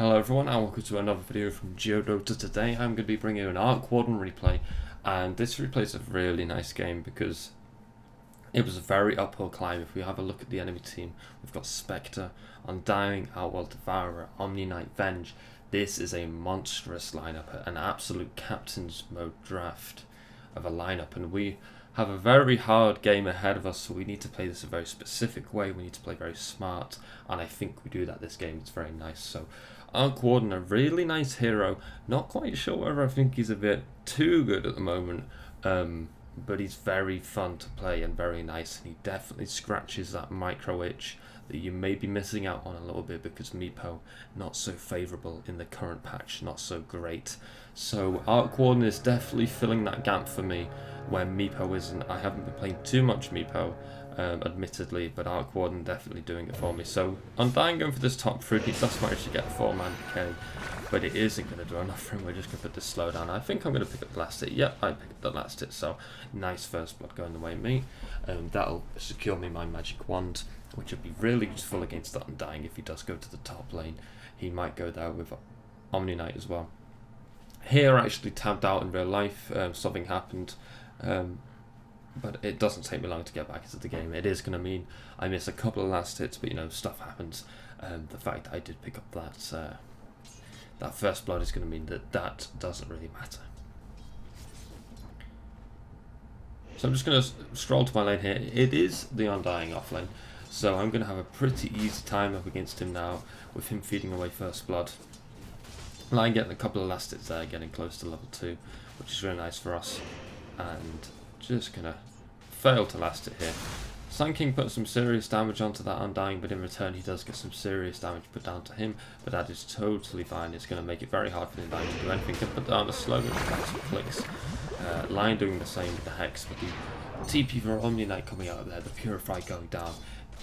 Hello everyone and welcome to another video from Dota. Today I'm going to be bringing you an Arc Warden replay, and this replay is a really nice game because it was a very uphill climb. If we have a look at the enemy team, we've got Spectre, Undying, Outworld Devourer, Omni Knight, Venge. This is a monstrous lineup, an absolute captain's mode draft of a lineup, and we have a very hard game ahead of us, so we need to play this a very specific way. We need to play very smart, and I think we do that this game. It's very nice. So Arc Warden, a really nice hero. Not quite sure whether I think he's a bit too good at the moment, but he's very fun to play and very nice, and he definitely scratches that micro itch that you may be missing out on a little bit because Meepo not so favourable in the current patch, not so great. So Arc Warden is definitely filling that gap for me where Meepo isn't. I haven't been playing too much Meepo, admittedly, but Arc Warden definitely doing it for me. So Undying going for this top fruit. He does manage to get a 4-man decay, but it isn't going to do enough for him. We're just going to put this slowdown. I think I'm going to pick up the last hit. Yep, I picked up the last hit, so nice first blood going the way of me. That'll secure me my magic wand, which would be really useful against that Undying. If he does go to the top lane, he might go there with Omni Knight as well. Here I actually tabbed out in real life. Something happened, but it doesn't take me long to get back into the game. It is going to mean I miss a couple of last hits, but you know, stuff happens. The fact that I did pick up that first blood is going to mean that doesn't really matter. So I'm just going to stroll to my lane here. It is the Undying off lane, so I'm going to have a pretty easy time up against him now with him feeding away first blood. Line getting a couple of last hits there, getting close to level 2, which is really nice for us. And just going to fail to last it here. Sun King put some serious damage onto that Undying, but in return he does get some serious damage put down to him, but that is totally fine. It's going to make it very hard for the Undying to do anything. Can put down the slogan with some clicks. Line doing the same with the Hex, but the TP for Omni Knight coming out of there, the Purify going down,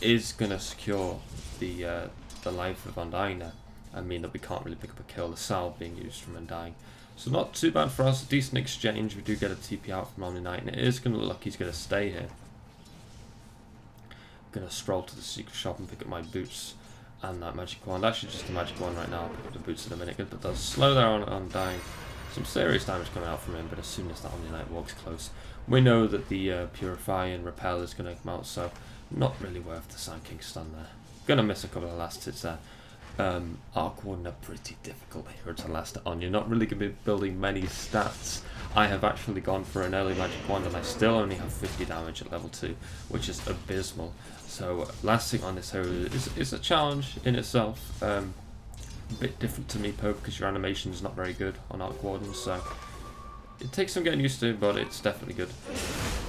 is going to secure the life of Undying there. I mean that we can't really pick up a kill. The salve being used from Undying. So not too bad for us. A decent exchange. We do get a TP out from Omni Knight, and it is going to look like he's going to stay here. I'm going to stroll to the secret shop and pick up my boots and that magic wand. Actually just the magic wand right now. I'll pick up the boots in a minute. But does slow there on Undying. Some serious damage coming out from him, but as soon as that Omni Knight walks close, we know that the Purify and Repel is going to come out, so not really worth the Sun King stun there. Going to miss a couple of last hits there. Arc Warden are pretty difficult here to last it on. You're not really going to be building many stats. I have actually gone for an early magic wand and I still only have 50 damage at level 2, which is abysmal. So lasting on this hero is a challenge in itself. A bit different to Meepo because your animation is not very good on Arc Warden, so it takes some getting used to, but it's definitely good.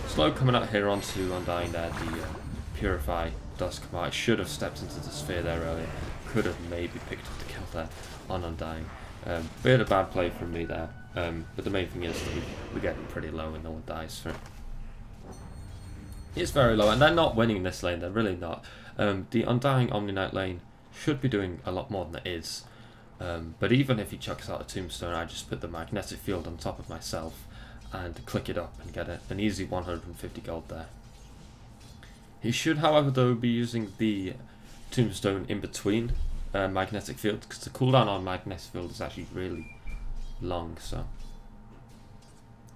Slow coming out here onto Undying there. The Purify does come out. I should have stepped into the sphere there earlier. Could have maybe picked up the kill there on Undying. Bit of bad play from me there, but the main thing is that we're getting pretty low and no one dies for it. It's very low, and they're not winning this lane, they're really not. The Undying Omni Knight lane should be doing a lot more than it is, but even if he chucks out a tombstone, I just put the magnetic field on top of myself and click it up and get an easy 150 gold there. He should, however, though, be using the tombstone in between magnetic field, because the cooldown on magnetic field is actually really long, so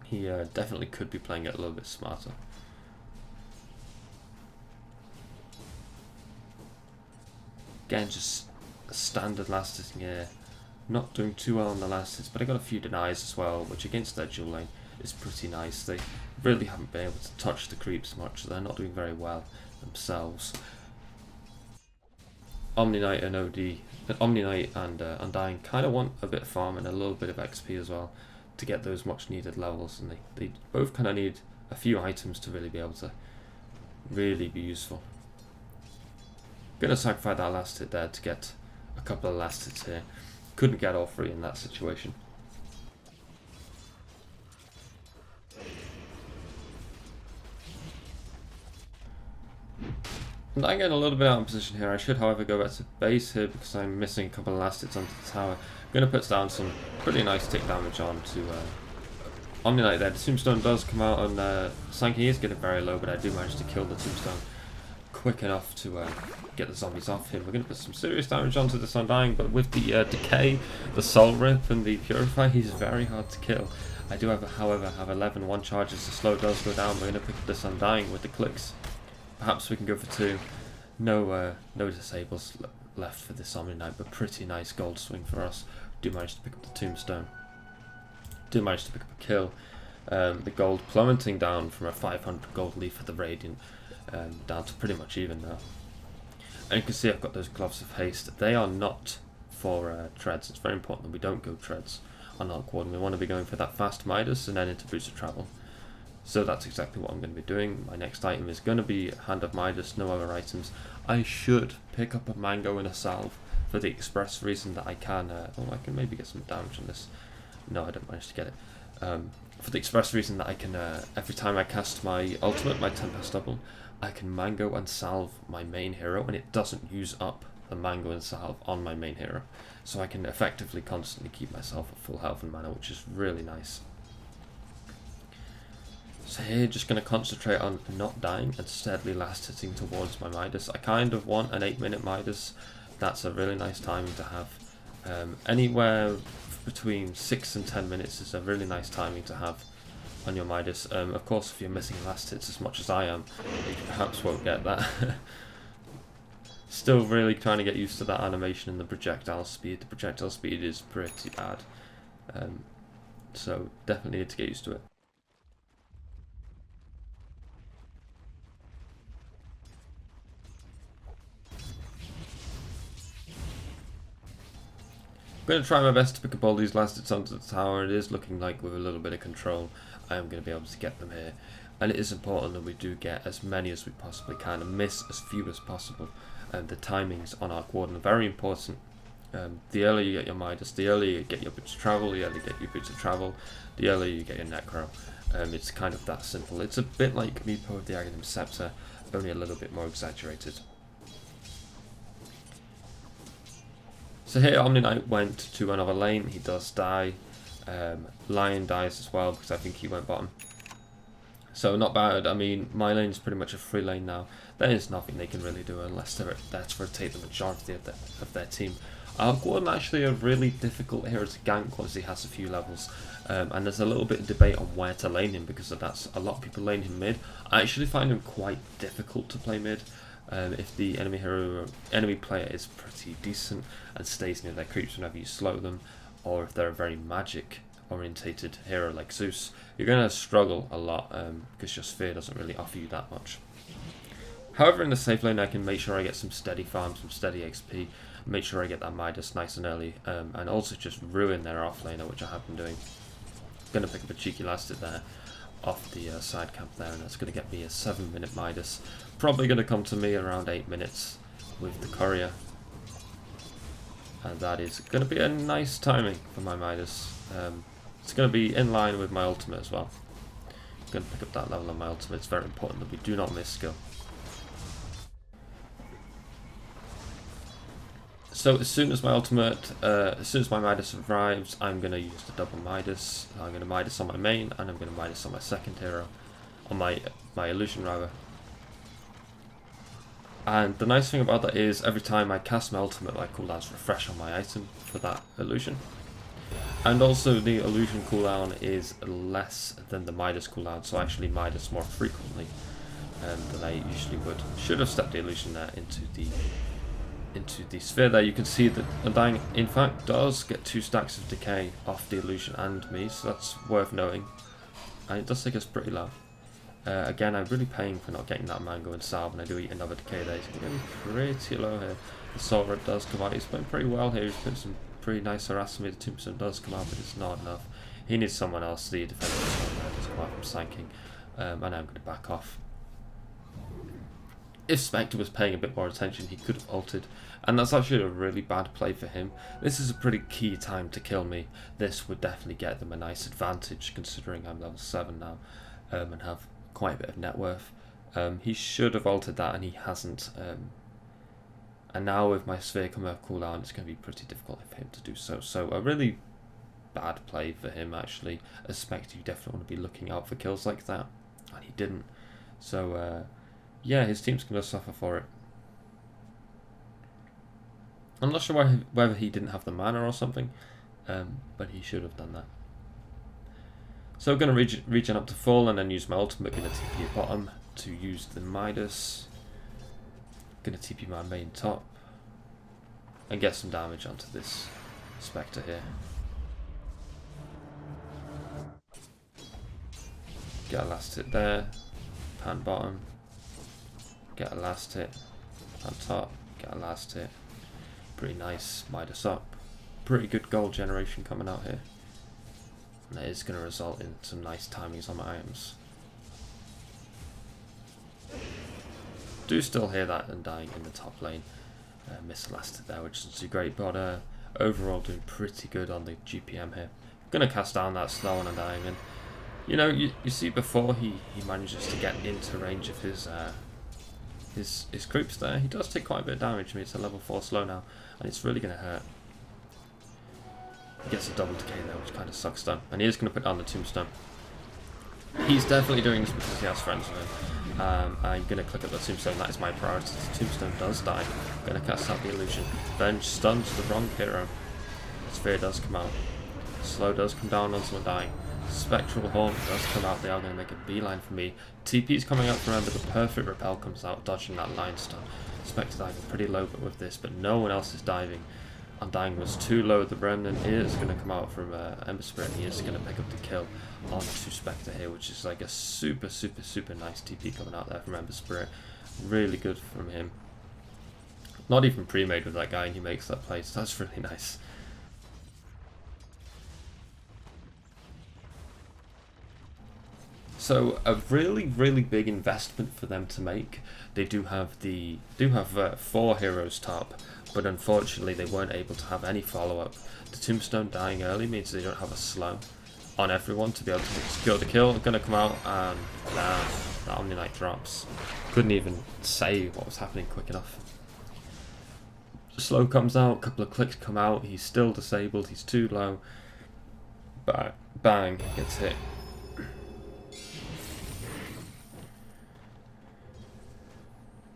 he definitely could be playing it a little bit smarter. Again, just a standard last hit here. Not doing too well on the last hits, but I got a few denies as well, which against their dual lane is pretty nice. They really haven't been able to touch the creeps much, so they're not doing very well themselves. Omni Knight and Undying kind of want a bit of farm and a little bit of XP as well to get those much needed levels, and they both kind of need a few items to really be able to really be useful. Gonna sacrifice that last hit there to get a couple of last hits here. Couldn't get all three in that situation. I'm getting a little bit out of position here. I should, however, go back to base here because I'm missing a couple of last hits onto the tower. I'm going to put down some pretty nice tick damage onto Omni Knight there. The tombstone does come out, and Sun King is getting very low, but I do manage to kill the tombstone quick enough to get the zombies off him. We're going to put some serious damage onto this Undying, but with the Decay, the Soul Rip and the Purify, he's very hard to kill. I do have, however, have 11 one charges. The slow does go down. We're going to pick up this Undying with the clicks. Perhaps we can go for 2. No disables left for this Omni-Knight, but pretty nice gold swing for us. Do manage to pick up the Tombstone. Do manage to pick up a kill. The gold plummeting down from a 500 gold leaf for the Radiant down to pretty much even now. And you can see I've got those Gloves of Haste. They are not for treads. It's very important that we don't go treads on Arc Warden. We want to be going for that fast Midas and then into Boots of Travel. So that's exactly what I'm going to be doing. My next item is going to be Hand of Midas, no other items. I should pick up a Mango and a Salve for the express reason that I can... I can maybe get some damage on this. No, I don't manage to get it. For the express reason that I can, every time I cast my ultimate, my Tempest Double, I can Mango and Salve my main hero, and it doesn't use up the Mango and Salve on my main hero. So I can effectively constantly keep myself at full health and mana, which is really nice. So here, just going to concentrate on not dying and steadily last hitting towards my Midas. I kind of want an 8-minute Midas. That's a really nice timing to have. Anywhere between 6 and 10 minutes is a really nice timing to have on your Midas. Of course, if you're missing last hits as much as I am, you perhaps won't get that. Still really trying to get used to that animation and the projectile speed. The projectile speed is pretty bad. So definitely need to get used to it. I'm going to try my best to pick up all these last hits onto the tower. It is looking like with a little bit of control I am going to be able to get them here. And it is important that we do get as many as we possibly can and miss as few as possible. The timings on Arc Warden are very important. The earlier you get your Midas, the earlier you get your Boots of Travel, the earlier you get your Boots of Travel, the earlier you get your Necro. It's kind of that simple. It's a bit like Meepo with the Aghanim Scepter, only a little bit more exaggerated. So here Omni-Knight went to another lane, he does die. Lion dies as well because I think he went bottom. So not bad. I mean, my lane is pretty much a free lane now. There is nothing they can really do unless they're there to rotate the majority of their team. Warden actually a really difficult hero to gank because he has a few levels. And there's a little bit of debate on where to lane him because of that. A lot of people lane him mid. I actually find him quite difficult to play mid. If the enemy player is pretty decent and stays near their creeps whenever you slow them, or if they're a very magic orientated hero like Zeus, you're going to struggle a lot because your sphere doesn't really offer you that much. However, in the safe lane I can make sure I get some steady farm, some steady XP, make sure I get that Midas nice and early, and also just ruin their offlaner, which I have been doing. Going to pick up a cheeky last hit there off the side camp there, and that's going to get me a 7-minute Midas. Probably going to come to me around 8 minutes with the courier, and that is going to be a nice timing for my Midas. It's going to be in line with my ultimate as well. I'm going to pick up that level on my ultimate. It's very important that we do not miss skill. So as soon as my ultimate, as soon as my Midas arrives, I'm going to use the double Midas. I'm going to Midas on my main, and I'm going to Midas on my second hero, on my illusion rather. And the nice thing about that is every time I cast my ultimate, my cooldowns refresh on my item for that illusion. And also the illusion cooldown is less than the Midas cooldown, so I actually Midas more frequently than I usually would. Should have stepped the illusion there into the sphere there. You can see that Undying in fact does get 2 stacks of decay off the illusion and me, so that's worth knowing. And it does take us pretty low. Again, I'm really paying for not getting that Mango and Salve, and I do eat another decay there. He's going to be pretty low here. The Soul Rip does come out. He's playing pretty well here. He's put some pretty nice harassment. The Tombstone does come out, but it's not enough. He needs someone else. The defender does come out from Sanking, and I'm going to back off. If Spectre was paying a bit more attention, he could have ulted, and that's actually a really bad play for him. This is a pretty key time to kill me. This would definitely get them a nice advantage, considering I'm level 7 now, and have quite a bit of net worth. He should have altered that, and he hasn't. And now with my sphere coming off cooldown, it's going to be pretty difficult for him to do so. So a really bad play for him, actually. As Spectre, you definitely want to be looking out for kills like that, and he didn't. So yeah, his team's going to suffer for it. I'm not sure whether he didn't have the mana or something, but he should have done that. So I'm going to regen up to full and then use my ultimate. Going to TP at bottom to use the Midas. Going to TP my main top and get some damage onto this Spectre here. Get a last hit there, pan bottom, get a last hit, pan top, get a last hit. Pretty nice, Midas up. Pretty good gold generation coming out here. And that is going to result in some nice timings on my items. Do still hear that Undying in the top lane. Missed last hit there, which isn't too great, but overall doing pretty good on the GPM here. Going to cast down that slow on Undying, and you know, you see before he manages to get into range of his creeps there, he does take quite a bit of damage. I mean, it's a level 4 slow now, and it's really going to hurt. He gets a double decay there, which kind of sucks though, and he is going to put down the tombstone. He's definitely doing this because he has friends with him. I'm going to click at the tombstone, that is my priority. The tombstone does die. I'm going to cast out the illusion. Venge stuns the wrong hero. Sphere does come out. Slow does come down onto Undying. Spectral Horn does come out. They are going to make a beeline for me. TP's coming up. Remember, the perfect repel comes out, dodging that line stun. Spectre diving pretty low with this, but no one else is diving. Undying was too low. The Remnant is going to come out from Ember Spirit, and he is going to pick up the kill onto Spectre here, which is like a super nice TP coming out there from Ember Spirit. Really good from him. Not even pre-made with that guy, and he makes that play, so that's really nice. So a really big investment for them to make. They do have 4 heroes top, but unfortunately they weren't able to have any follow-up. The tombstone dying early means they don't have a slow on everyone to be able to secure the kill. Gonna come out and that Omni Knight drops. Couldn't even say what was happening quick enough. Slow comes out, a couple of clicks come out, he's still disabled, he's too low. Bang, gets hit.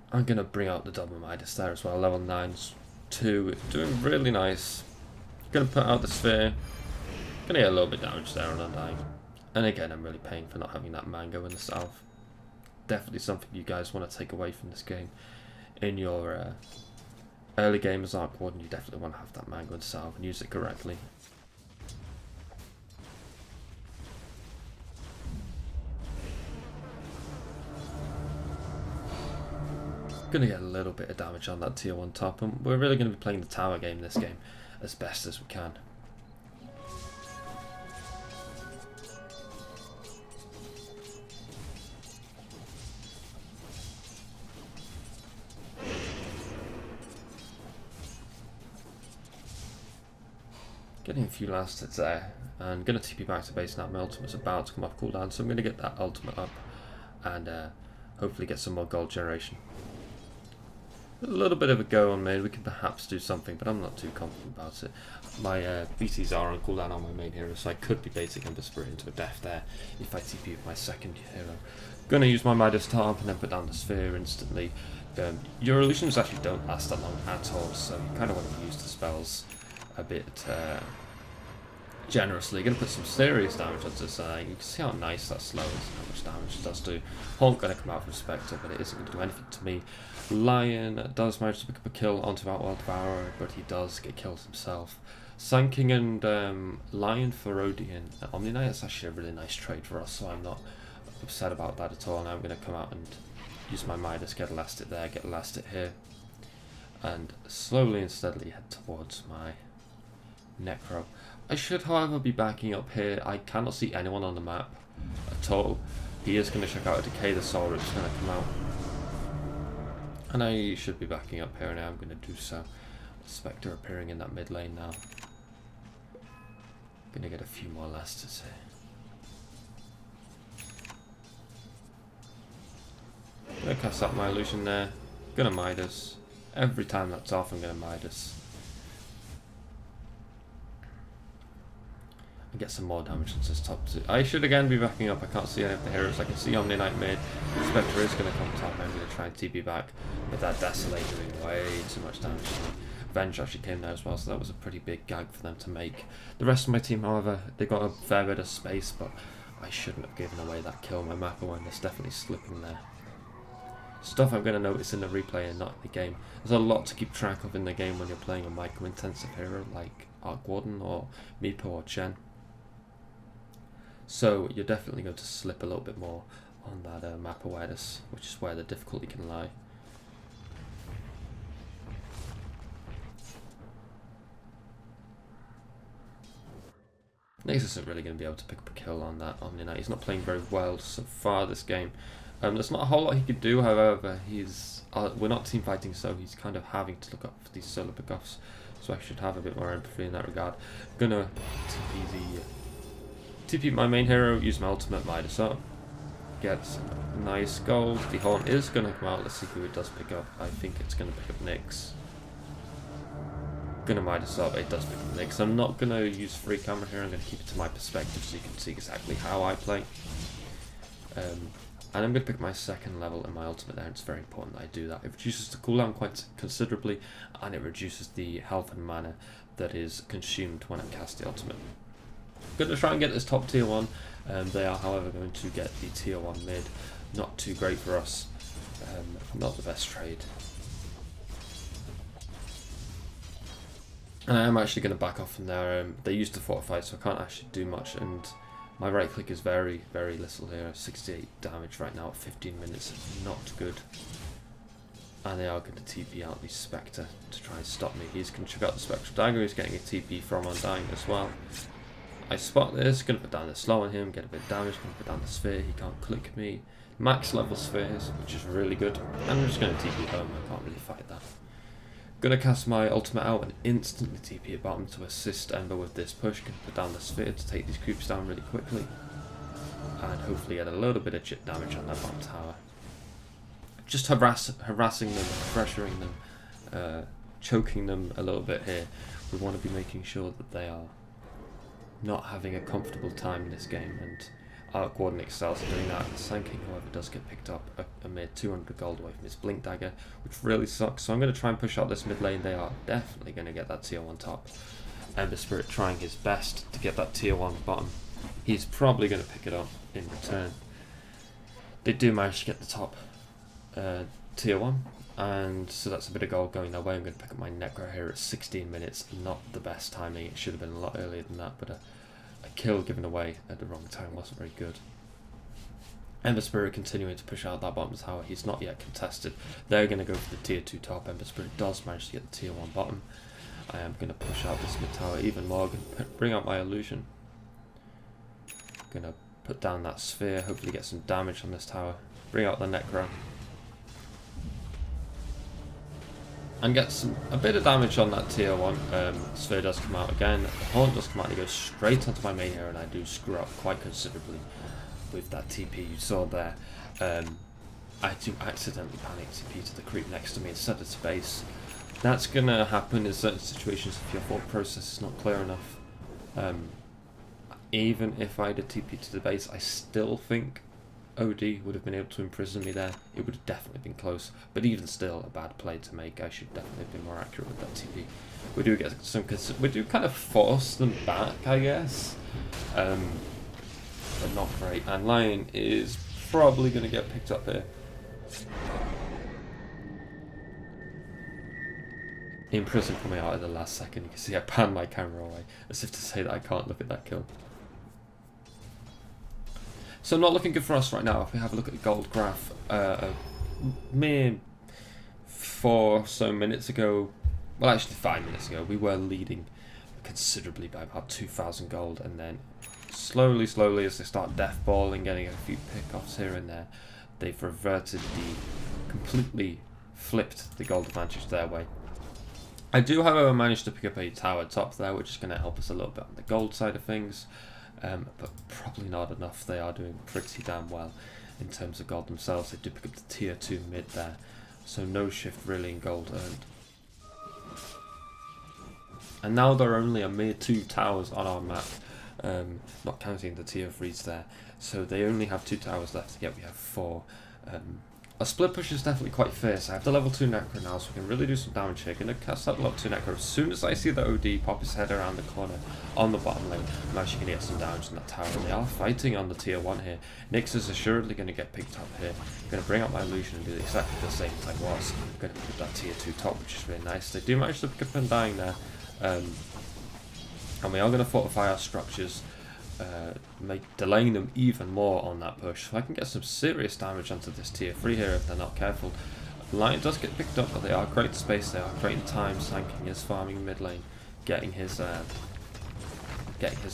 I'm going to bring out the double Midas there as well, level 9's 2, doing really nice. Going to put out the Sphere, going to get a little bit damage there on Undying. And again, I'm really paying for not having that Mango in the south. Definitely something you guys want to take away from this game. In your early game as Arc Warden, you definitely want to have that Mango in the south and use it correctly. Going to get a little bit of damage on that tier 1 top, and we're really going to be playing the tower game this game as best as we can. Getting a few last hits there, and going to TP back to base now. My ultimate's about to come off cooldown, so I'm going to get that ultimate up and hopefully get some more gold generation. A little bit of a go on mid, we can perhaps do something, but I'm not too confident about it. My BTs are on cooldown on my main hero, so I could be baiting Ember Spirit into a death there if I TP with my second hero. Gonna use my Midas top and then put down the Sphere instantly. Your illusions actually don't last that long at all, so you kind of want to use the spells a bit generously. Gonna put some serious damage onto this. You can see how nice that slow is, how much damage it does do. Honk gonna come out from Spectre, but it isn't gonna do anything to me. Lion does manage to pick up a kill onto Outworld Devourer, but he does get killed himself. Sun King and Lion for Rodian. Omni Knight is actually a really nice trade for us, so I'm not upset about that at all. Now I'm gonna come out and use my Midas, get a last hit there, get a last hit here, and slowly and steadily head towards my Necro. I should, however, be backing up here. I cannot see anyone on the map at all. He is going to check out a Decay, the Soul Rip's going to come out. And I should be backing up here, and I'm going to do so. Spectre appearing in that mid lane now. Going to get a few more lasters here. Going to cast out my illusion there. Going to Midas. Every time that's off, I'm going to Midas. get some more damage into this top 2. I should again be backing up. I can't see any of the heroes. I can see Omni Knight mid. Spectre is going to come top. I'm going to try and TP back, but that Desolate doing way too much damage to me. Avenge actually came there as well, so that was a pretty big gag for them to make. The rest of my team, however, they got a fair bit of space, but I shouldn't have given away that kill. My map awareness definitely slipping there. Stuff I'm going to notice in the replay and not in the game. There's a lot to keep track of in the game when you're playing a micro-intensive hero like Warden or Meepo or Chen. So you're definitely going to slip a little bit more on that map awareness, which is where the difficulty can lie. Nix isn't really going to be able to pick up a kill on that Omni Knight. He's not playing very well so far this game. There's not a whole lot he could do, however, we're not team fighting, so he's kind of having to look up for these solo pickoffs, so I should have a bit more empathy in that regard. I'm gonna TP my main hero, use my ultimate, Midas up, get some nice gold. The horn is gonna come out, let's see who it does pick up. I think it's gonna pick up Nyx. Gonna Midas up, it does pick up Nyx. I'm not gonna use free camera here, I'm gonna keep it to my perspective so you can see exactly how I play. And I'm going to pick my second level and my ultimate there. It's very important that I do that. It reduces the cooldown quite considerably, and it reduces the health and mana that is consumed when I cast the ultimate. I'm going to try and get this top tier 1. They are, however, going to get the tier 1 mid. Not too great for us. Not the best trade. And I am actually going to back off from there. They used to fortify, so I can't actually do much. And my right click is very, very little here. 68 damage right now at 15 minutes. Not good. And they are going to TP out the Spectre to try and stop me. He's going to check out the Spectral Dagger. He's getting a TP from Undying as well. I spot this. Going to put down the slow on him. Get a bit of damage. Going to put down the Sphere. He can't click me. Max level Spheres, which is really good. And I'm just going to TP home. I can't really fight that. Gonna cast my ultimate out and instantly TP at bottom to assist Ember with this push. Gonna put down the Sphere to take these creeps down really quickly. And hopefully get a little bit of chip damage on that bottom tower. Just harassing them, pressuring them, choking them a little bit here. We want to be making sure that they are not having a comfortable time in this game, and Warden excels at doing that. The Sand King, however, does get picked up a mere 200 gold away from his Blink Dagger, which really sucks. So I'm going to try and push out this mid lane. They are definitely going to get that tier 1 top. Ember Spirit trying his best to get that tier 1 bottom. He's probably going to pick it up in return. They do manage to get the top tier 1, and so that's a bit of gold going their way. I'm going to pick up my Necro here at 16 minutes. Not the best timing. It should have been a lot earlier than that, but a kill given away at the wrong time wasn't very good. Ember Spirit continuing to push out that bottom tower. He's not yet contested. They're going to go for the tier 2 top. Ember Spirit does manage to get the tier 1 bottom. I am going to push out this mid tower even more. Going to bring out my illusion. Going to put down that Sphere. Hopefully get some damage on this tower. Bring out the Necro. And get a bit of damage on that tier 1. Sphere does come out again. The Horn does come out and he goes straight onto my main hero, and I do screw up quite considerably with that TP you saw there. I do accidentally panic TP to the creep next to me instead of to base. That's going to happen in certain situations if your thought process is not clear enough. Even if I did TP to the base, I still think OD would have been able to imprison me there. It would have definitely been close, but even still a bad play to make. I should definitely have been more accurate with that TP. We do get some, we do kind of force them back, I guess, but not great. And Lion is probably going to get picked up here. Imprison coming out at the last second. You can see I panned my camera away as if to say that I can't look at that kill. So not looking good for us right now. If we have a look at the gold graph, a mere 4 or so minutes ago, well actually 5 minutes ago, we were leading considerably by about 2,000 gold, and then slowly as they start deathballing, getting a few pickoffs here and there, they've reverted completely flipped the gold advantage their way. I do, however, manage to pick up a tower top there, which is going to help us a little bit on the gold side of things. But probably not enough. They are doing pretty damn well in terms of gold themselves. They do pick up the tier 2 mid there, so no shift really in gold earned. And now there are only a mere 2 towers on our map. not counting the tier 3s there. So they only have 2 towers left to get. We have 4. A split push is definitely quite fierce. I have the level 2 Necro now, so we can really do some damage here. Gonna cast that level 2 Necro. As soon as I see the OD pop his head around the corner on the bottom lane, I'm actually gonna get some damage in that tower. They are fighting on the tier 1 here. Nyx is assuredly gonna get picked up here. I'm gonna bring up my illusion and do exactly the same as I was. I'm gonna put that tier 2 top, which is really nice. They do manage to pick up Undying there. And we are gonna fortify our structures. Delaying them even more on that push, so I can get some serious damage onto this tier 3 here if they're not careful. Lion does get picked up, but they are creating space, they are creating time, Sanking is farming mid lane, getting his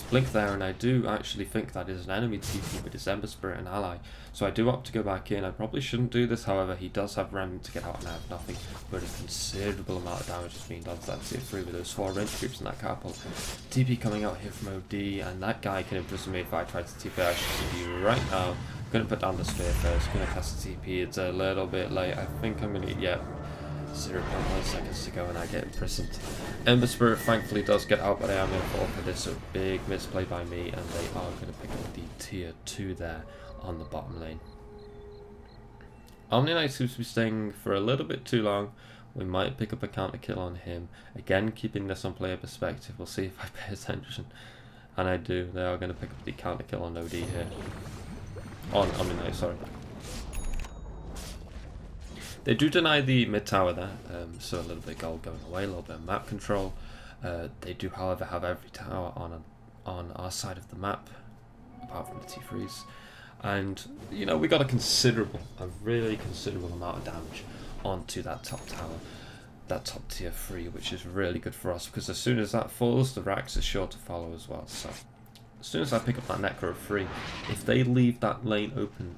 blink there, and I do actually think that is an enemy TP with his Ember Spirit and ally, so I do opt to go back in. I probably shouldn't do this, however, he does have Remnant to get out and I have nothing, but a considerable amount of damage is being done to that tier 3 with those 4 range creeps and that catapult. TP coming out here from OD, and that guy can imprison me if I try to TP. I should see you right now. I'm going to put down the sphere first, going to cast the TP, it's a little bit late, I think I'm going to, yeah, 0.1 seconds to go and I get imprisoned. Ember Spirit thankfully does get out, but I am going to fall for this, so big misplay by me, and they are going to pick up the tier 2 there on the bottom lane. Omni Knight seems to be staying for a little bit too long. We might pick up a counter kill on him. Again, keeping this on player perspective, we'll see if I pay attention. And I do, they are going to pick up the counter kill on OD here. On Omni Knight, sorry. They do deny the mid tower there, so a little bit of gold going away, a little bit of map control. They do, however, have every tower on our side of the map, apart from the T3s. And, you know, we got a really considerable amount of damage onto that top tower, that top tier 3, which is really good for us, because as soon as that falls, the Rax is sure to follow as well. So, as soon as I pick up that Necro 3, if they leave that lane open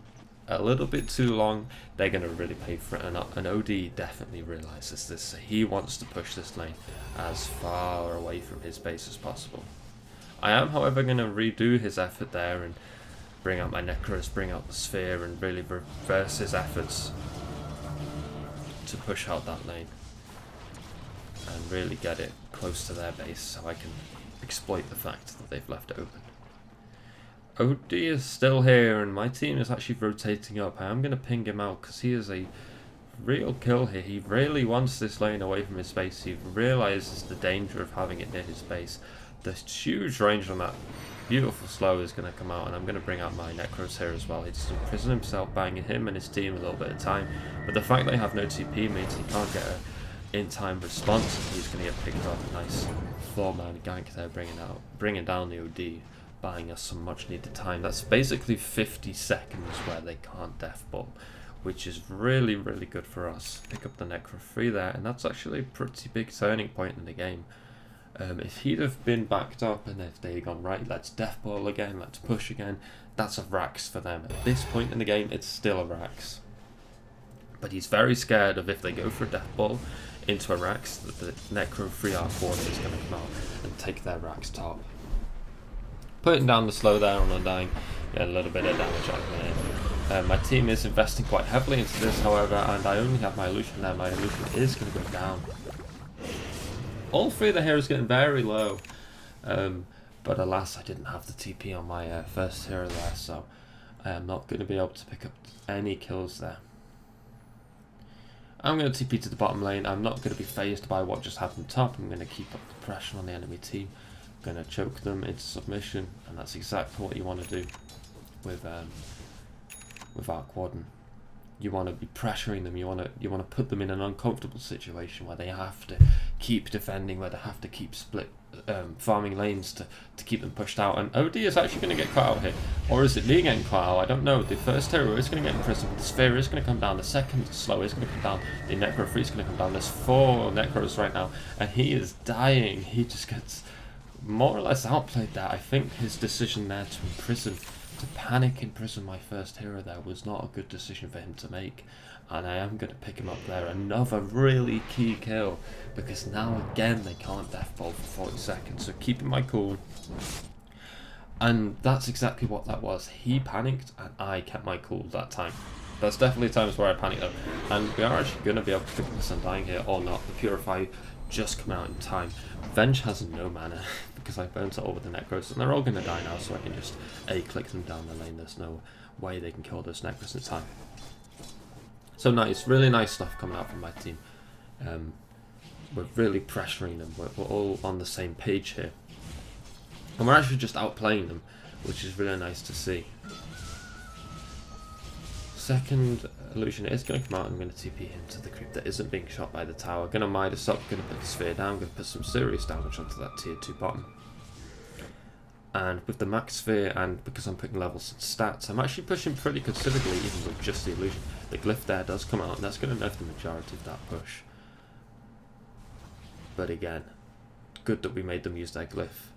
a little bit too long, they're going to really pay for it, and OD definitely realizes this, so he wants to push this lane as far away from his base as possible. I am, however, going to redo his effort there and bring out my Necros, bring out the sphere, and really reverse his efforts to push out that lane and really get it close to their base so I can exploit the fact that they've left it open. OD is still here, and my team is actually rotating up. I am going to ping him out because he is a real kill here. He really wants this lane away from his base. He realizes the danger of having it near his base. The huge range on that beautiful slow is going to come out, and I'm going to bring out my Necros here as well. He's imprisoned himself, banging him and his team a little bit of time. But the fact they have no TP means he can't get an in-time response, and he's going to get picked off. A nice 4-man gank there, bringing down the OD. Buying us some much needed time. That's basically 50 seconds where they can't death bomb, which is really, really good for us. Pick up the Necro 3 there, and that's actually a pretty big turning point in the game. If he'd have been backed up and if they'd gone, right, let's death ball again, let's push again, that's a Rax for them. At this point in the game, it's still a Rax. But he's very scared of if they go for a death ball into a Rax, that the Necro 3 Arc Warden is going to come out and take their Rax top. Putting down the slow there on Undying, get a little bit of damage on there. My team is investing quite heavily into this, however, and I only have my illusion there. My illusion is going to go down. All 3 of the heroes getting very low, but alas, I didn't have the TP on my first hero there, so I am not going to be able to pick up any kills there. I'm going to TP to the bottom lane. I'm not going to be phased by what just happened top. I'm going to keep up the pressure on the enemy team. Going to choke them into submission, and that's exactly what you want to do with Arc Warden. You want to be pressuring them. You want to put them in an uncomfortable situation where they have to keep defending, where they have to keep farming lanes to keep them pushed out. And OD is actually going to get caught out here, or is it me getting caught out? I don't know. The first hero is going to get imprisoned. The sphere is going to come down. The second slow is going to come down. The Necro 3 is going to come down. There's 4 Necros right now, and he is dying. He just gets more or less outplayed there. I think his decision there to panic imprison my first hero there was not a good decision for him to make, and I am going to pick him up there. Another really key kill, because now again they can't death ball for 40 seconds, so keeping my cool. And that's exactly what that was. He panicked and I kept my cool that time. There's definitely times where I panicked though, and we are actually going to be able to pick up this Undying here or not. The Purify just come out in time. Venge has no mana. The because I burnt it all with the Necros, and they're all going to die now, so I can just A-click them down the lane. There's no way they can kill those Necros in time. So nice, really nice stuff coming out from my team. We're really pressuring them. We're all on the same page here. And we're actually just outplaying them, which is really nice to see. Second illusion is going to come out. I'm going to TP him to the creep that isn't being shot by the tower. Going to Midas up, going to put the sphere down, going to put some serious damage onto that tier 2 bottom. And with the max sphere, and because I'm picking levels and stats, I'm actually pushing pretty considerably even with just the illusion. The glyph there does come out, and that's going to nerf the majority of that push. But again, good that we made them use their glyph.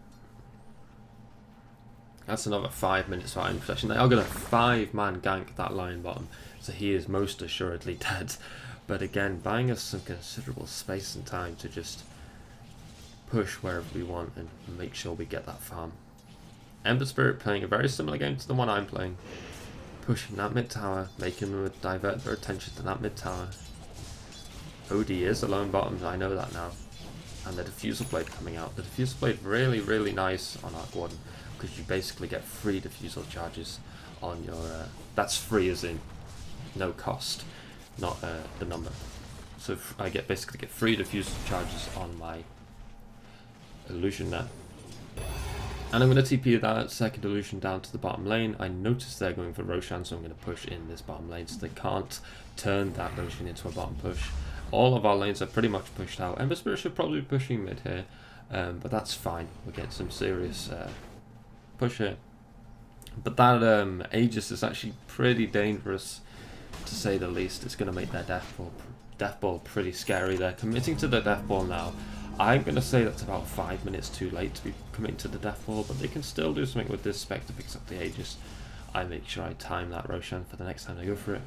That's another 5 minutes for item protection. They are going to 5-man gank that lion bottom, so he is most assuredly dead. But again, buying us some considerable space and time to just push wherever we want and make sure we get that farm. Ember Spirit playing a very similar game to the one I'm playing. Pushing that mid tower, making them divert their attention to that mid tower. OD is a lone bottom, I know that now. And the Diffusal Blade coming out. The Diffusal Blade really, really nice on Arc Warden, because you basically get free Diffusal charges on your... that's free as in no cost, not the number. So I basically get free Diffusal charges on my illusion there. And I'm going to TP that second illusion down to the bottom lane. I noticed they're going for Roshan, so I'm going to push in this bottom lane so they can't turn that Roshan into a bottom push. All of our lanes are pretty much pushed out. Ember Spirit should probably be pushing mid here, but that's fine. We're getting some serious push here. But that Aegis is actually pretty dangerous, to say the least. It's going to make their death ball pretty scary. They're committing to the death ball now. I'm going to say that's about 5 minutes too late to be committing to the death ball, but they can still do something with this. Spectre picks up the Aegis. I make sure I time that Roshan for the next time I go for it.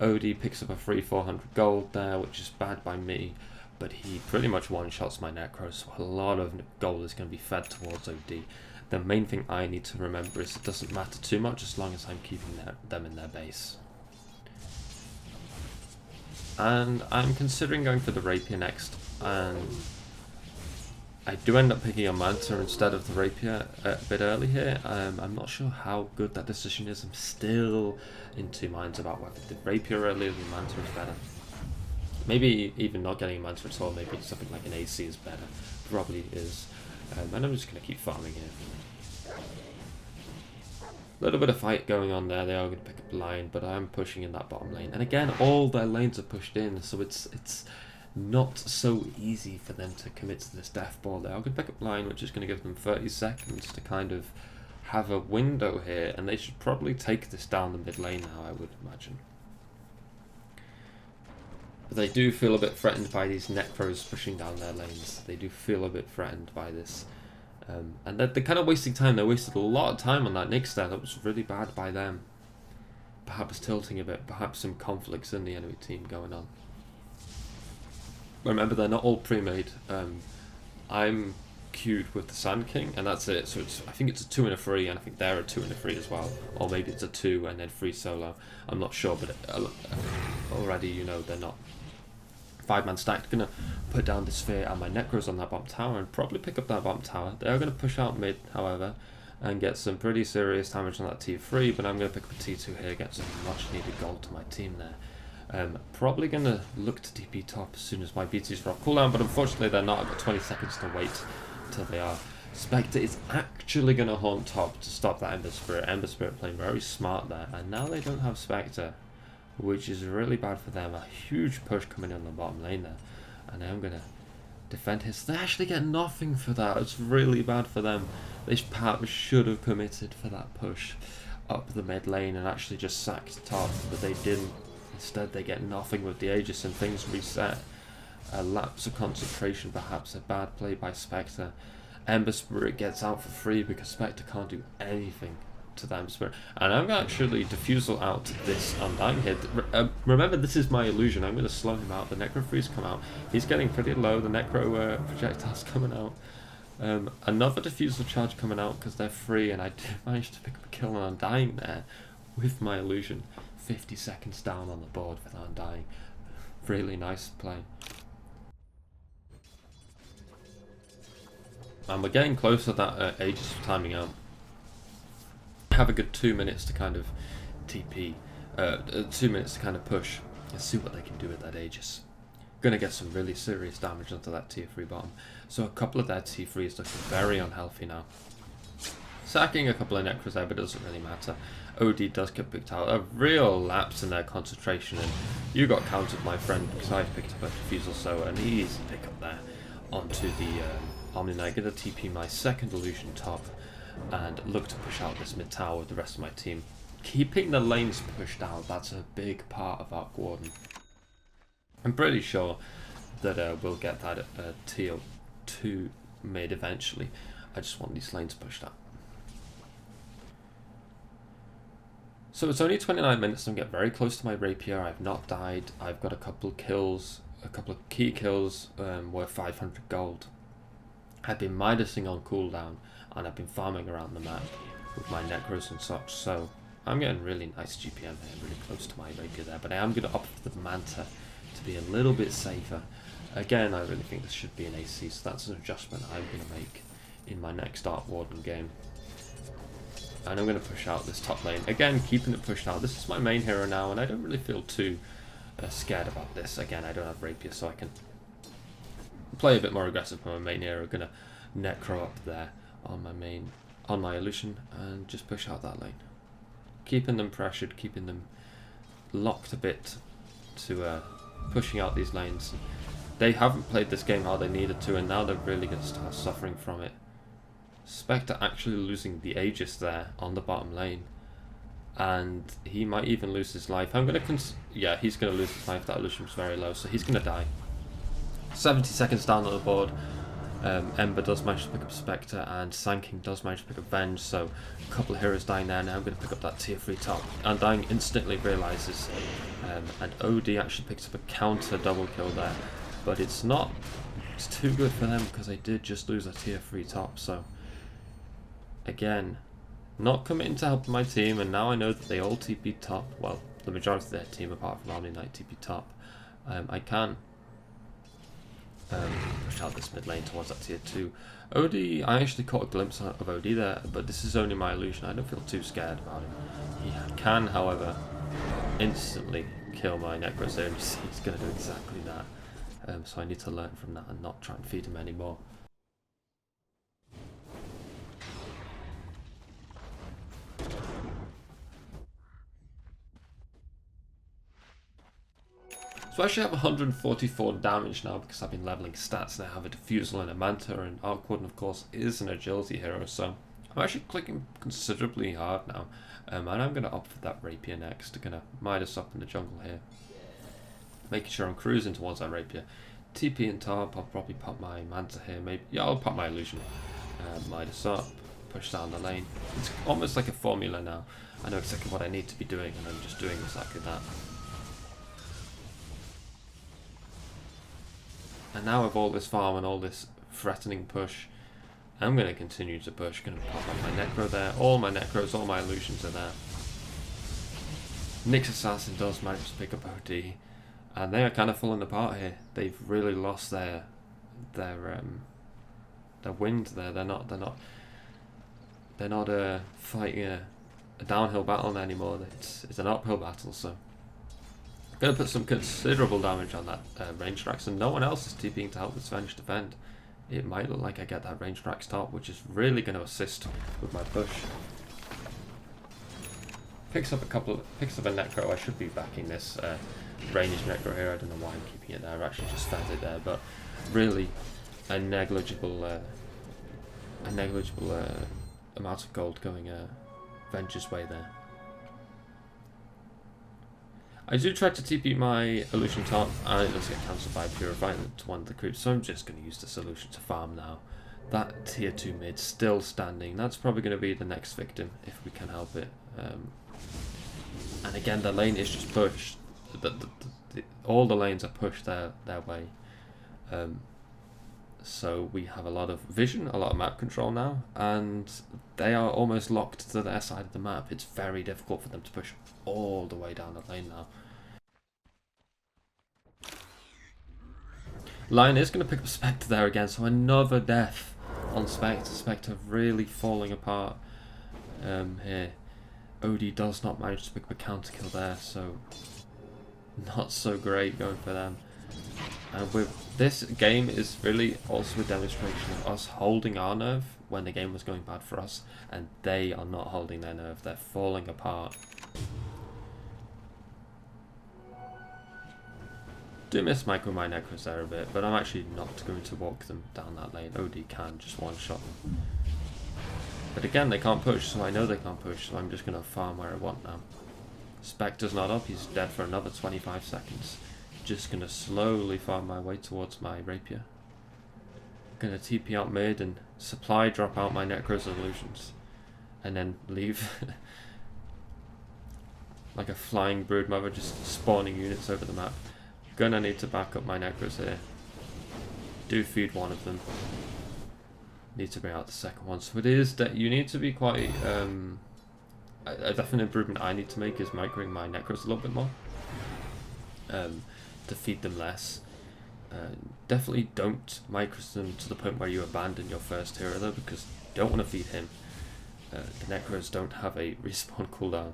OD picks up a free 400 gold there, which is bad by me, but he pretty much one-shots my Necro, so a lot of gold is going to be fed towards OD. The main thing I need to remember is it doesn't matter too much as long as I'm keeping them in their base. And I'm considering going for the Rapier next, and I do end up picking a Manta instead of the Rapier a bit early here. I'm not sure how good that decision is. I'm still in two minds about whether the Rapier earlier than Manta is better. Maybe even not getting a Manta at all, maybe something like an AC is better. Probably is. And I'm just going to keep farming here. A little bit of fight going on there. They are going to pick up line, but I'm pushing in that bottom lane. And again, all their lanes are pushed in, so it's not so easy for them to commit to this death ball. They are going to pick up line, which is going to give them 30 seconds to kind of have a window here, and they should probably take this down the mid lane now, I would imagine. But they do feel a bit threatened by these Necros pushing down their lanes. They do feel a bit threatened by this. And they're kind of wasting time. They wasted a lot of time on that Nyx there. That was really bad by them. Perhaps tilting a bit, perhaps some conflicts in the enemy team going on. Remember, they're not all pre-made. I'm queued with the Sand King, and that's it. So I think it's a 2 and a 3, and I think they're a 2 and a 3 as well. Or maybe it's a 2 and then 3 solo. I'm not sure, but already you know they're not 5-man stacked. Gonna put down the sphere and my Necros on that bottom tower and probably pick up that bottom tower. They are gonna push out mid, however, and get some pretty serious damage on that T3, but I'm gonna pick up a T2 here, get some much needed gold to my team there. Probably going to look to TP top as soon as my BTs are off cooldown, but unfortunately they're not. I've got 20 seconds to wait till they are. Spectre is actually going to haunt top to stop that Ember Spirit. Ember Spirit playing very smart there, and now they don't have Spectre, which is really bad for them. A huge push coming in the bottom lane there, and now I'm going to defend his. They actually get nothing for that. It's really bad for them. They perhaps should have committed for that push up the mid lane and actually just sacked top, but they didn't. Instead, they get nothing with the Aegis and things reset. A lapse of concentration, perhaps a bad play by Spectre. Ember Spirit gets out for free because Spectre can't do anything to the Ember Spirit. And I'm going to actually diffusal out this Undying here. Remember, this is my illusion. I'm going to slow him out. The Necro Freeze come out. He's getting pretty low. The Necro projectile's coming out. Another diffusal charge coming out because they're free, and I did manage to pick up a kill on Undying there with my illusion. 50 seconds down on the board with Undying. Really nice play. And we're getting close to that Aegis timing out. Have a good 2 minutes to kind of TP, 2 minutes to kind of push and see what they can do with that Aegis. Gonna get some really serious damage onto that tier 3 bottom. So a couple of their tier 3s looking very unhealthy now. Sacking a couple of Necros there, but it doesn't really matter. OD does get picked out. A real lapse in their concentration, and you got countered, my friend, because I picked up a Diffusal, so an easy pick up there onto the Omni Knight. Gonna TP my second illusion top and look to push out this mid tower with the rest of my team. Keeping the lanes pushed out, that's a big part of Arc Warden. I'm pretty sure that we'll get that tier 2 mid eventually. I just want these lanes pushed out. So it's only 29 minutes and I'm getting very close to my rapier. I've not died. I've got a couple kills, a couple of key kills worth 500 gold. I've been minusing on cooldown and I've been farming around the map with my necros and such. So I'm getting really nice GPM here, really close to my rapier there. But I am going to opt for the Manta to be a little bit safer. Again, I really think this should be an AC, so that's an adjustment I'm going to make in my next Arc Warden game. And I'm going to push out this top lane. Again, keeping it pushed out. This is my main hero now, and I don't really feel too scared about this. Again, I don't have rapier, so I can play a bit more aggressive for my main hero. Going to necro up there on my illusion, and just push out that lane. Keeping them pressured, keeping them locked a bit to pushing out these lanes. They haven't played this game how they needed to, and now they're really going to start suffering from it. Spectre actually losing the Aegis there on the bottom lane, and he might even lose his life. I'm gonna yeah, he's gonna lose his life. That illusion was very low, so he's gonna die. 70 seconds down on the board. Ember does manage to pick up Spectre, and Sand does manage to pick up Venge, so a couple of heroes dying there. Now I'm going to pick up that tier 3 top. Undying instantly realises, and OD actually picks up a counter double kill there, but it's too good for them because they did just lose a tier 3 top. So again, not committing to help my team, and now I know that they all TP top. Well, the majority of their team apart from Omni Knight TP top. I can push out this mid lane towards that tier 2. OD, I actually caught a glimpse of OD there, but this is only my illusion. I don't feel too scared about him. He can, however, instantly kill my Necros there, and you see he's going to do exactly that. So I need to learn from that and not try and feed him anymore. So I actually have 144 damage now because I've been leveling stats and I have a Diffusal and a Manta, and Arc Warden of course is an agility hero, so I'm actually clicking considerably hard now. And I'm going to opt for that rapier next. Going to Midas up in the jungle here, making sure I'm cruising towards that rapier. TP and top, I'll probably pop my Manta here, maybe, yeah, I'll pop my illusion. Midas up, push down the lane. It's almost like a formula now. I know exactly what I need to be doing and I'm just doing exactly that. And now with all this farm and all this threatening push, I'm going to continue to push. Going to pop up my Necro there. All my Necros, all my illusions are there. Nyx Assassin does manage to pick up OD, and they are kind of falling apart here. They've really lost their wind there. They're not fighting a downhill battle anymore. It's an uphill battle. So going to put some considerable damage on that range tracks, and no one else is TPing to help this Venge defend. It might look like I get that range track top, which is really going to assist with my push. Picks up a Necro. I should be backing this ranged Necro here. I don't know why I'm keeping it there. I've actually just found it there, but really a negligible amount of gold going Venge's way there. I do try to TP my illusion top, and it does get cancelled by Purifying to one of the creeps, so I'm just going to use the solution to farm now. That tier 2 mid still standing. That's probably going to be the next victim if we can help it. And again, the lane is just pushed. All the lanes are pushed their way. So we have a lot of vision, a lot of map control now, and they are almost locked to their side of the map. It's very difficult for them to push all the way down the lane now. Lion is going to pick up Spectre there again, so another death on Spectre. Spectre really falling apart here. OD does not manage to pick up a counter kill there, so not so great going for them. And with this game is really also a demonstration of us holding our nerve when the game was going bad for us, and they are not holding their nerve. They're falling apart. Do miss Micro my Necros there a bit, but I'm actually not going to walk them down that lane. OD can just one shot them. But again, they can't push, so I know they can't push, so I'm just going to farm where I want now. Spectre's not up, he's dead for another 25 seconds. Just going to slowly farm my way towards my rapier. Going to TP out mid and supply drop out my Necros illusions. And then leave. Like a flying broodmother just spawning units over the map. Gonna need to back up my Necros here. Do feed one of them. Need to bring out the second one. So it is that you need to be quite a definite improvement I need to make is microing my Necros a little bit more. To feed them less. Definitely don't micro them to the point where you abandon your first hero though, because you don't want to feed him. The Necros don't have a respawn cooldown.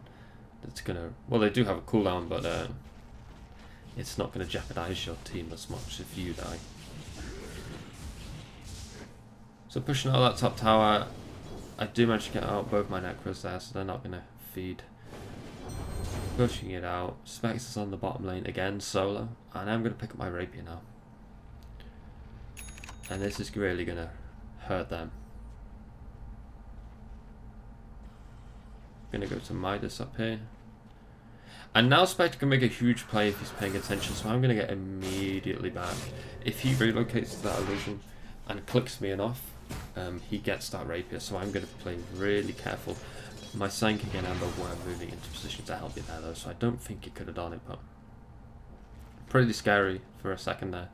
That's gonna, well, they do have a cooldown, but it's not going to jeopardize your team as much if you die. So pushing out that top tower, I do manage to get out both my Necros there, so they're not going to feed. Pushing it out, Spectre's on the bottom lane again, solo, and I'm going to pick up my rapier now. And this is really going to hurt them. Going to go to Midas up here. And now Spectre can make a huge play if he's paying attention, so I'm going to get immediately back. If he relocates to that illusion and clicks me enough, he gets that rapier, so I'm going to play really careful. My Sanking and Amber were moving into position to help me there though, so I don't think it could have done it, but pretty scary for a second there.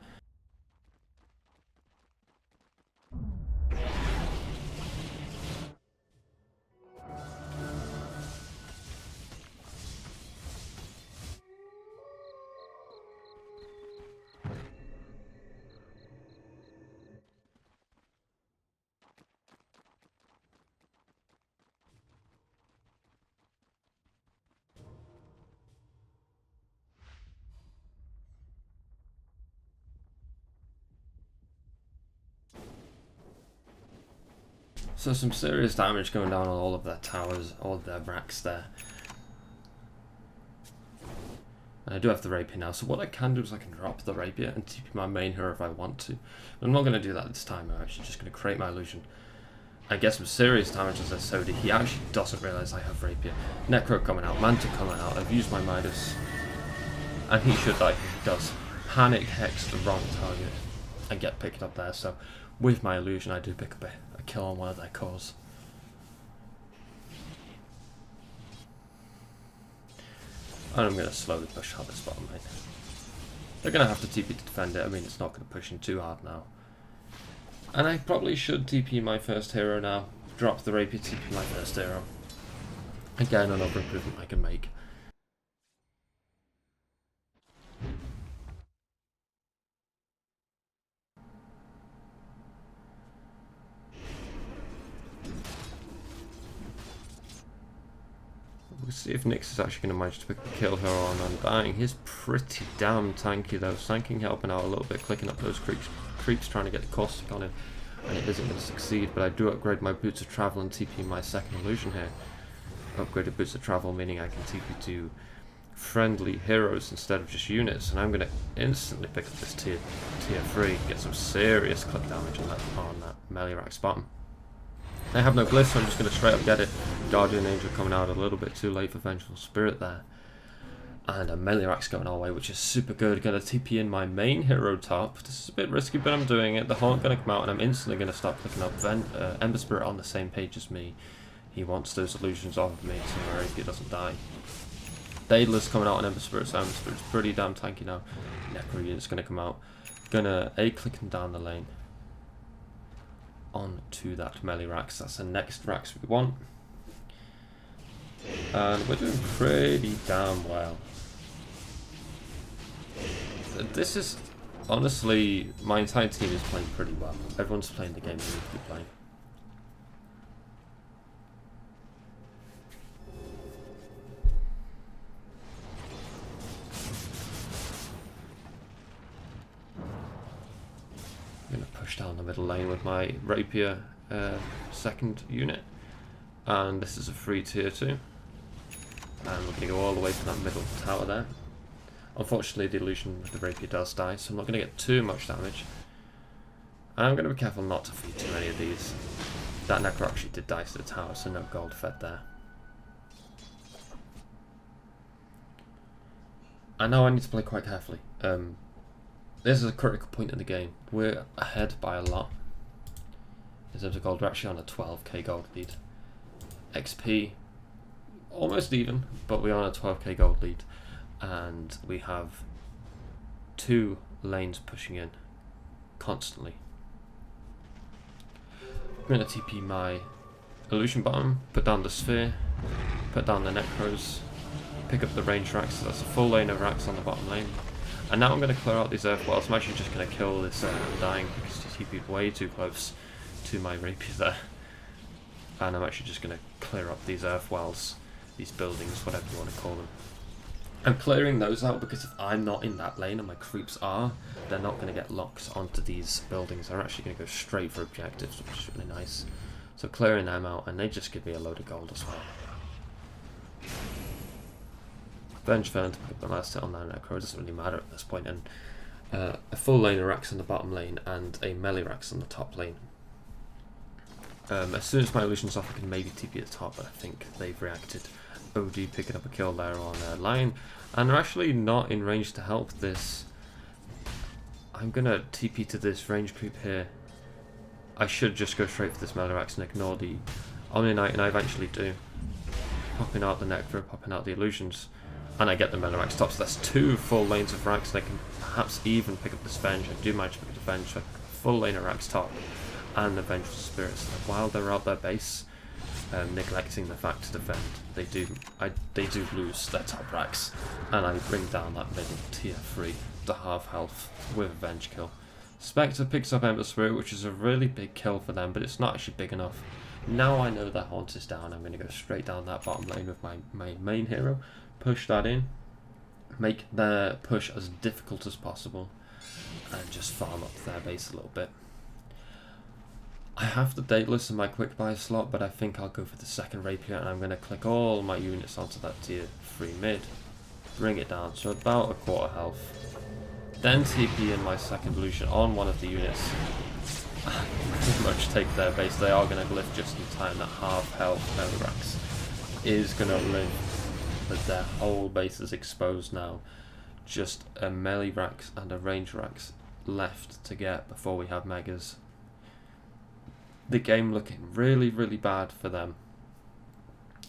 So some serious damage going down on all of their towers, all of their racks there. And I do have the rapier now, so what I can do is I can drop the rapier and TP my main hero if I want to. But I'm not going to do that this time, I'm actually just going to create my illusion. And get some serious damage as I sowed it. He actually doesn't realise I have rapier. Necro coming out, Manta coming out, I've used my Midas. And he should die, he does. Panic Hex the wrong target and get picked up there, so with my illusion I do pick up a kill on one of their cores. And I'm going to slowly push out this bottom lane. They're going to have to TP to defend it, I mean it's not going to push in too hard now. And I probably should TP my first hero now. Drop the rapier, TP my first hero. Again, another improvement I can make. We'll see if Nyx is actually going to manage to kill her on Undying. He's pretty damn tanky though. Sanking helping out a little bit, clicking up those creeps trying to get the caustic on him. And it isn't going to succeed, but I do upgrade my Boots of Travel and TP my second illusion here. Upgraded Boots of Travel meaning I can TP to friendly heroes instead of just units. And I'm going to instantly pick up this tier 3, get some serious click damage on that melee rack bottom. I have no glyph, so I'm just going to straight up get it. Guardian Angel coming out a little bit too late for Vengeful Spirit there. And a melee rack's going our way, which is super good. Going to TP in my main hero top. This is a bit risky, but I'm doing it. The Haunt going to come out, and I'm instantly going to start clicking up Ember Spirit on the same page as me. He wants those illusions off of me, so my rapier doesn't die. Daedalus coming out on Ember Spirit, so Ember Spirit's pretty damn tanky now. Necro unit's going to come out. Gonna A-clicking down the lane. On to that melee racks. That's the next racks we want. And we're doing pretty damn well. This is Honestly, my entire team is playing pretty well. Everyone's playing the game they need to be playing. I'm going to push down the middle lane with my rapier second unit. And this is a free tier 2. And we're going to go all the way to that middle tower there. Unfortunately, the illusion with the rapier does die, so I'm not going to get too much damage. I'm going to be careful not to feed too many of these. That necro actually did die to the tower, so no gold fed there. I know I need to play quite carefully. This is a critical point in the game. We're ahead by a lot. In terms of gold, we're actually on a 12k gold lead. XP, almost even, but we're on a 12k gold lead. And we have 2 lanes pushing in constantly. I'm going to TP my illusion bottom, put down the sphere, put down the necros, pick up the range racks, so that's a full lane of racks on the bottom lane. And now I'm going to clear out these earth wells. I'm actually just going to kill this dying because he TP'd way too close to my rapier there. And I'm actually just going to clear up these earth wells, these buildings, whatever you want to call them. I'm clearing those out because if I'm not in that lane and my creeps are, they're not going to get locked onto these buildings. They're actually going to go straight for objectives, which is really nice. So clearing them out, and they just give me a load of gold as well. Venge Fern to pick up the last hit on that necro, it doesn't really matter at this point. And a full lane of racks in the bottom lane and a melee racks in the top lane. As soon as my illusion's off, I can maybe TP at the top, but I think they've reacted. OG picking up a kill there on Lion, and they're actually not in range to help this. I'm gonna TP to this range creep here. I should just go straight for this melee axe and ignore the Omni Knight, and I eventually do. Popping out the necro, popping out the illusions, and I get the melee axe top. So that's 2 full lanes of racks, and I can perhaps even pick up this Venge. I do manage to pick up the Venge, so full lane of racks top, and the Vengeful Spirits. While they're out their base, neglecting the fact to defend, they do lose their top racks, and I bring down that middle tier 3 to half health with a Venge kill. Spectre picks up Ember Spirit, which is a really big kill for them, but it's not actually big enough. Now I know their haunt is down, I'm going to go straight down that bottom lane with my main hero, push that in, make their push as difficult as possible, and just farm up their base a little bit. I have the Dateless in my quick buy slot, but I think I'll go for the second rapier, and I'm going to click all my units onto that tier 3 mid, bring it down to about a quarter health, then TP in my second illusion on one of the units, pretty much take their base. They are going to live just in time. That half health Melrax is going to live, but their whole base is exposed now. Just a melee Rax and a range Rax left to get before we have Megas. The game looking really, really bad for them.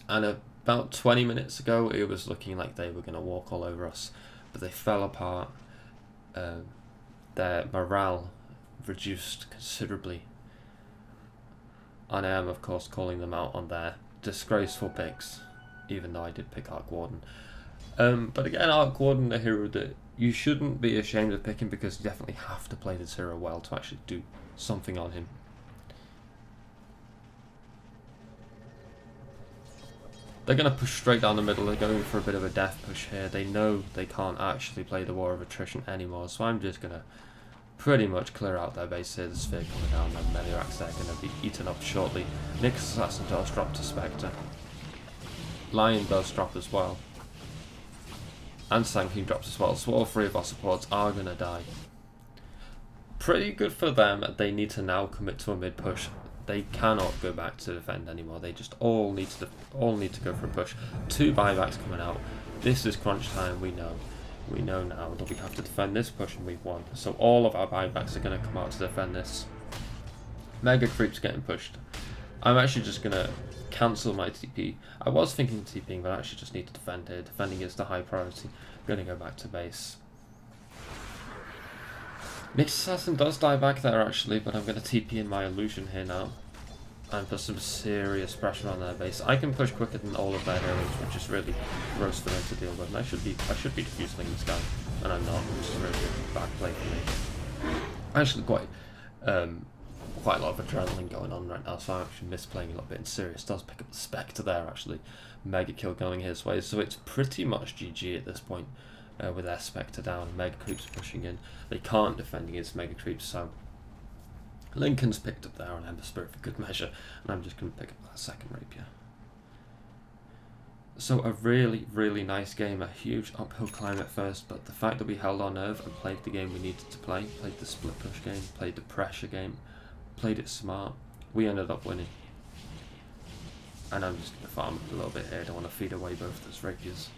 And about 20 minutes ago, it was looking like they were going to walk all over us, but they fell apart. Their morale reduced considerably. And I am, of course, calling them out on their disgraceful picks, even though I did pick Arc Warden. But again, Arc Warden, a hero that you shouldn't be ashamed of picking, because you definitely have to play this hero well to actually do something on him. They're going to push straight down the middle. They're going for a bit of a death push here. They know they can't actually play the War of Attrition anymore, so I'm just going to pretty much clear out their base here. The Sphere coming down, and Meliorax they're going to be eaten up shortly. Nyx Assassin does drop to Spectre. Lion does drop as well. And Sanking drops as well, so all 3 of our supports are going to die. Pretty good for them. They need to now commit to a mid push. They cannot go back to defend anymore. They just all need to go for a push. 2 buybacks coming out. This is crunch time. We know now that we have to defend this push, and we've won. So all of our buybacks are going to come out to defend this. Mega creeps getting pushed. I'm actually just going to cancel my TP. I was thinking of TPing, but I actually just need to defend here. Defending is the high priority. I'm going to go back to base. Nyx Assassin does die back there actually, but I'm going to TP in my illusion here now and put some serious pressure on their base. I can push quicker than all of their heroes, which is really gross for them to deal with. And I should be defusing this guy. and I'm not, which is a really bad play for me. Actually, quite a lot of adrenaline going on right now, so I'm actually misplaying a little bit. And Sirius does pick up the Spectre there, actually. Mega kill going his way, so it's pretty much GG at this point with their Spectre down. Mega creeps pushing in. They can't defend against Mega creeps, so Lincoln's picked up there on Ember Spirit for good measure, and I'm just going to pick up that second Rapier. So a really, really nice game, a huge uphill climb at first, but the fact that we held our nerve and played the game we needed to play, played the split push game, played the pressure game, played it smart, we ended up winning. And I'm just going to farm a little bit here, I don't want to feed away both those Rapiers.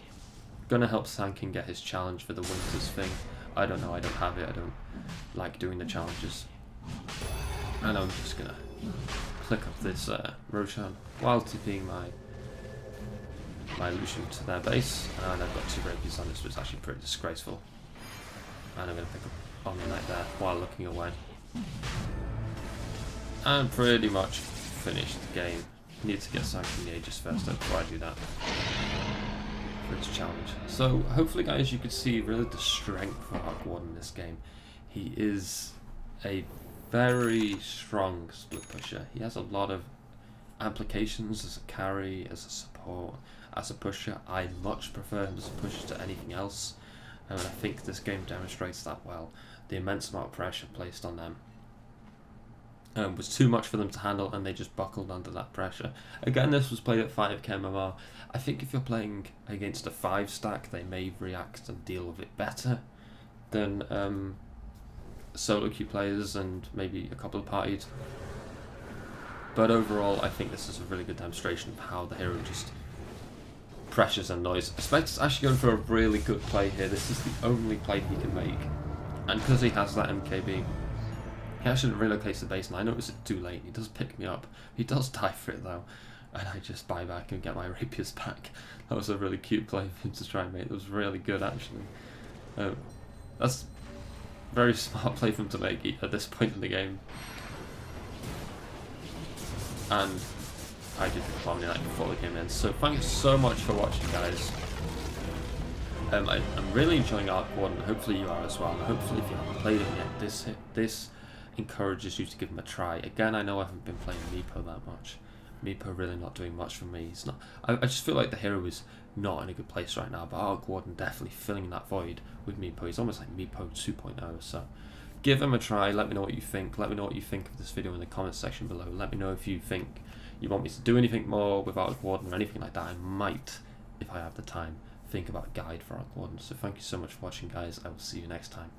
Gonna help Sankin get his challenge for the Winters thing. I don't know, I don't have it, I don't like doing the challenges. And I'm just going to click up this Roshan while TPing my Lucian to their base, and I've got 2 Rapiers on this, which is actually pretty disgraceful. And I'm going to pick up on the Knight there while looking away. And pretty much finish the game. Need to get Sankin the Aegis first though before I do that. For its challenge. So hopefully guys you could see really the strength of Arc Warden in this game. He is a very strong split pusher. He has a lot of applications as a carry, as a support, as a pusher. I much prefer him as a pusher to anything else, and I think this game demonstrates that well. The immense amount of pressure placed on them was too much for them to handle, and they just buckled under that pressure. Again, this was played at 5k MMR. I think if you're playing against a 5 stack, they may react and deal with it better than solo queue players and maybe a couple of parties. But overall, I think this is a really good demonstration of how the hero just pressures and noise. Spectre's actually going for a really good play here. This is the only play he can make, and because he has that MKB, he actually relocates the base, and I notice it too late. He does pick me up. He does die for it though, and I just buy back and get my Rapiers back. That was a really cute play for him to try and make. It was really good actually. That's very smart play for him to make at this point in the game. And I did the Omni Knight before the game ends. So thanks so much for watching guys. I'm really enjoying Arc Warden, hopefully you are as well. And hopefully if you haven't played it yet, this encourages you to give him a try. Again, I know I haven't been playing Meepo that much. Meepo really not doing much for me. It's not. I just feel like the hero is not in a good place right now, but Arc Warden definitely filling that void with Meepo. He's almost like Meepo 2.0, so give him a try. Let me know what you think. Let me know what you think of this video in the comments section below. Let me know if you think you want me to do anything more with Arc Warden or anything like that. I might, if I have the time, think about a guide for Arc Warden. So thank you so much for watching guys. I will see you next time.